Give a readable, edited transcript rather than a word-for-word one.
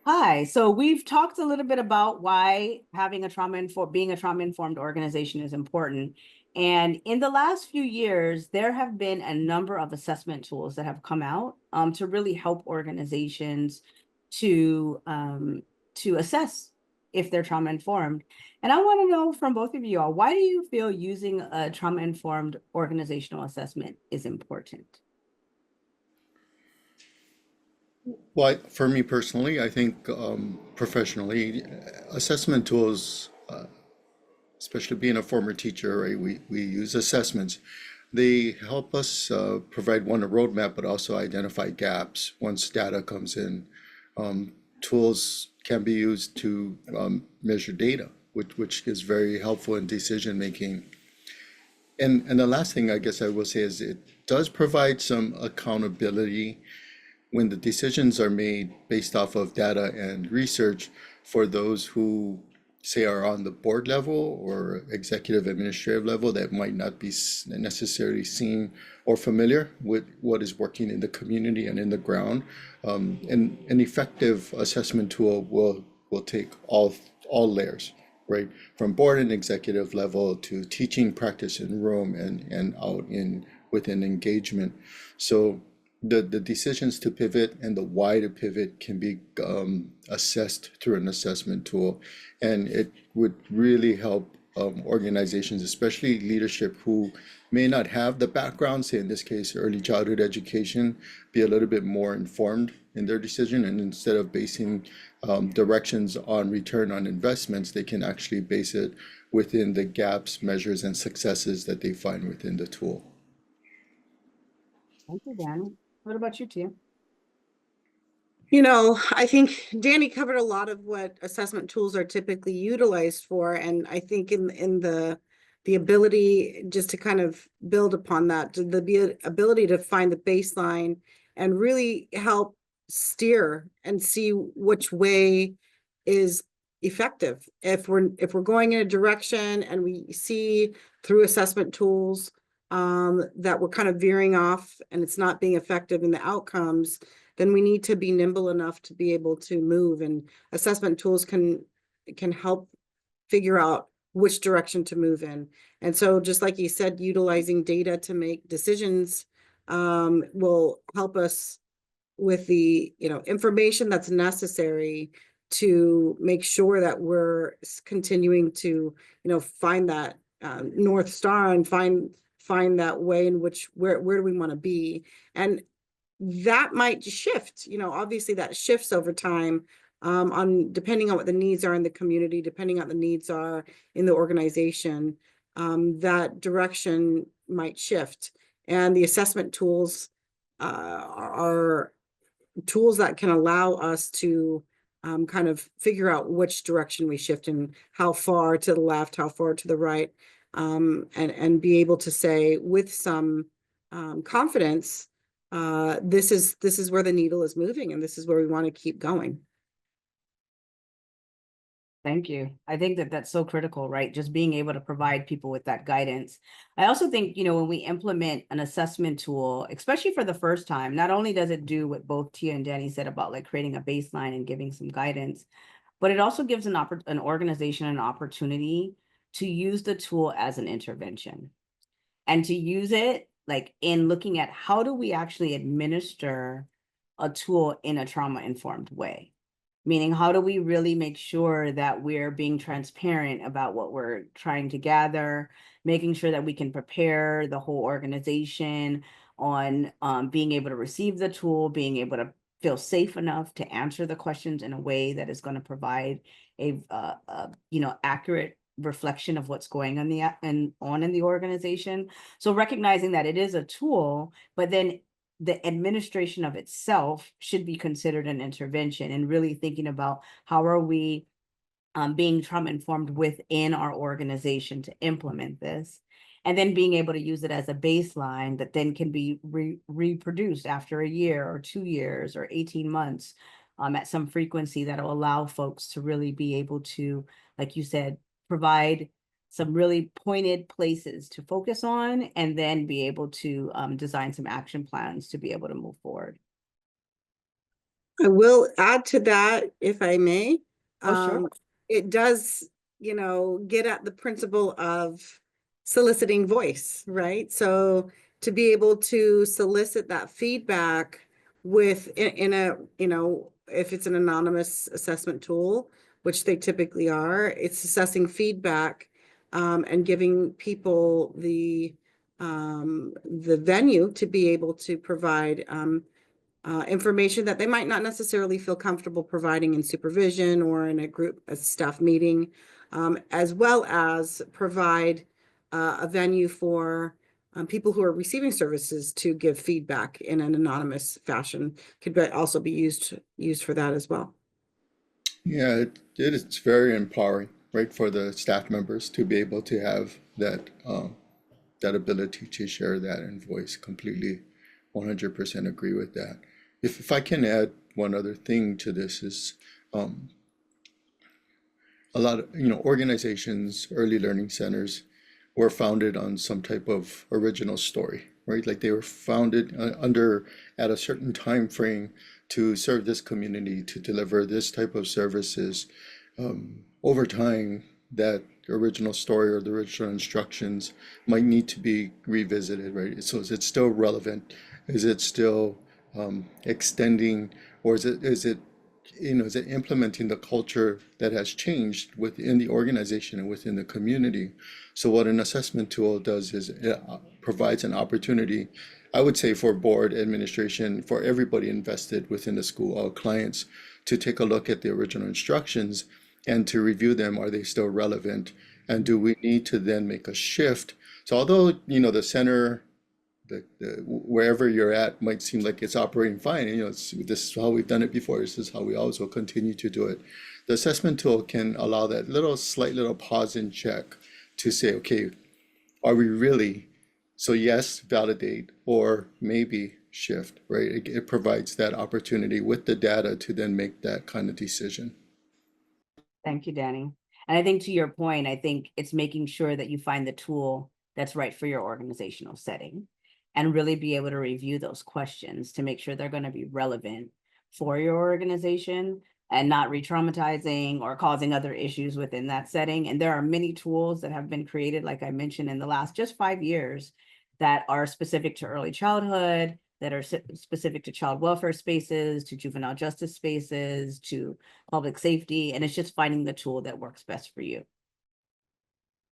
Hi, so we've talked a little bit about why having being a trauma-informed organization is important. And in the last few years, there have been a number of assessment tools that have come out to really help organizations to um, to assess if they're trauma-informed. And I want to know from both of you all, why do you feel using a trauma-informed organizational assessment is important? Well, for me personally, I think professionally, assessment tools, especially being a former teacher, right, we use assessments. They help us provide one, a roadmap, but also identify gaps once data comes in. Tools can be used to measure data, which is very helpful in decision making. And the last thing I guess I will say is it does provide some accountability when the decisions are made based off of data and research for those who say are on the board level or executive administrative level that might not be necessarily seen or familiar with what is working in the community and in the ground. And an effective assessment tool will take all layers, right? From board and executive level to teaching practice in room and out in within engagement. So the decisions to pivot and the why to pivot can be assessed through an assessment tool. And it would really help organizations, especially leadership who may not have the background, say in this case, early childhood education, be a little bit more informed in their decision. And instead of basing directions on return on investments, they can actually base it within the gaps, measures, and successes that they find within the tool. Thank you, Danny. What about you, Tia? I think Danny covered a lot of what assessment tools are typically utilized for, and I think in the ability just to kind of build upon that, the ability to find the baseline and really help steer and see which way is effective. If we're going in a direction and we see through assessment tools that we're kind of veering off and it's not being effective in the outcomes, then we need to be nimble enough to be able to move. And assessment tools can help figure out which direction to move in. And so just like you said, utilizing data to make decisions will help us with the information that's necessary to make sure that we're continuing to find that North Star and find that way in which where do we want to be. And that might shift, obviously that shifts over time on depending on what the needs are in the community, depending on the needs are in the organization, that direction might shift. And the assessment tools are tools that can allow us to kind of figure out which direction we shift and how far to the left, how far to the right, and be able to say with some confidence, this is where the needle is moving and this is where we want to keep going. Thank you. I think that that's so critical, right? Just being able to provide people with that guidance. I also think, when we implement an assessment tool, especially for the first time, not only does it do what both Tia and Danny said about like creating a baseline and giving some guidance, but it also gives an organization an opportunity to use the tool as an intervention and to use it like in looking at how do we actually administer a tool in a trauma-informed way. Meaning, how do we really make sure that we're being transparent about what we're trying to gather, making sure that we can prepare the whole organization on being able to receive the tool, being able to feel safe enough to answer the questions in a way that is going to provide a accurate reflection of what's going on in the organization. So recognizing that it is a tool, but then the administration of itself should be considered an intervention, and really thinking about how are we being trauma informed within our organization to implement this, and then being able to use it as a baseline that then can be reproduced after a year or 2 years or 18 months at some frequency that will allow folks to really be able to, like you said, provide some really pointed places to focus on, and then be able to design some action plans to be able to move forward. I will add to that, if I may. Oh, sure. It does, get at the principle of soliciting voice, right? So to be able to solicit that feedback in a, if it's an anonymous assessment tool, which they typically are, it's assessing feedback and giving people the venue to be able to provide information that they might not necessarily feel comfortable providing in supervision or in a staff meeting, as well as provide a venue for people who are receiving services to give feedback in an anonymous fashion. Could also be used for that as well. Yeah, it is very empowering, right, for the staff members to be able to have that ability to share that and voice. Completely 100% agree with that. If I can add one other thing to this is a lot of organizations, early learning centers were founded on some type of original story, right? Like they were founded at a certain time frame to serve this community, to deliver this type of services. Over time, that original story or the original instructions might need to be revisited, right? So is it still relevant? Is it still extending, or is it implementing the culture that has changed within the organization and within the community? So what an assessment tool does is it provides an opportunity, I would say, for board administration, for everybody invested within the school, all clients, to take a look at the original instructions and to review them. Are they still relevant? And do we need to then make a shift? So although, the center, wherever you're at might seem like it's operating fine, this is how we've done it before, this is how we always will continue to do it. The assessment tool can allow that slight little pause and check to say, okay, are we really? So yes, validate, or maybe shift, right? It provides that opportunity with the data to then make that kind of decision. Thank you, Danny. And I think to your point, I think it's making sure that you find the tool that's right for your organizational setting and really be able to review those questions to make sure they're going to be relevant for your organization and not re-traumatizing or causing other issues within that setting. And there are many tools that have been created, like I mentioned, in the last just 5 years that are specific to early childhood, that are specific to child welfare spaces, to juvenile justice spaces, to public safety. And it's just finding the tool that works best for you.